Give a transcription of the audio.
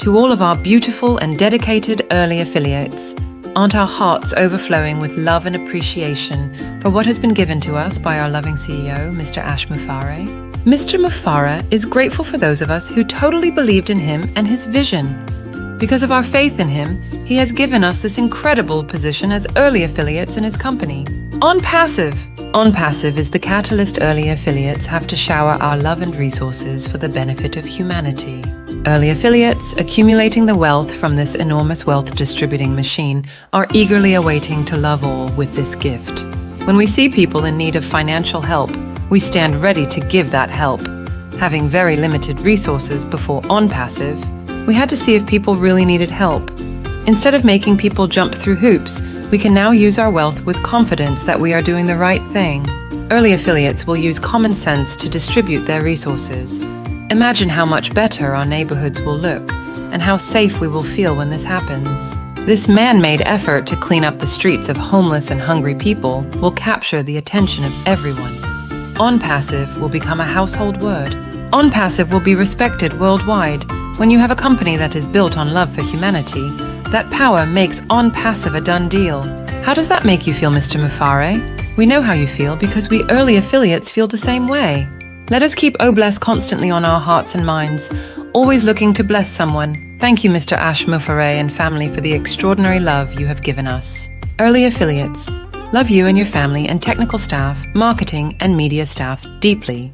To all of our beautiful and dedicated early affiliates, aren't our hearts overflowing with love and appreciation for what has been given to us by our loving CEO, Mr. Ash Mufareh? Mr. Mufareh is grateful for those of us who totally believed in him and his vision. Because of our faith in him, he has given us this incredible position as early affiliates in his company. Onpassive. Onpassive is the catalyst early affiliates have to shower our love and resources for the benefit of humanity. Early affiliates, accumulating the wealth from this enormous wealth distributing machine, are eagerly awaiting to love all with this gift. When we see people in need of financial help, we stand ready to give that help. Having very limited resources before Onpassive, we had to see if people really needed help. Instead of making people jump through hoops, we can now use our wealth with confidence that we are doing the right thing. Early affiliates will use common sense to distribute their resources. Imagine how much better our neighborhoods will look and how safe we will feel when this happens. This man-made effort to clean up the streets of homeless and hungry people will capture the attention of everyone. Onpassive will become a household word. Onpassive will be respected worldwide. When you have a company that is built on love for humanity, that power makes Onpassive a done deal. How does that make you feel, Mr. Mufareh? We know how you feel because we early affiliates feel the same way. Let us keep Obless constantly on our hearts and minds, always looking to bless someone. Thank you, Mr. Ash Mufareh and family, for the extraordinary love you have given us. Early affiliates, love you and your family and technical staff, marketing and media staff deeply.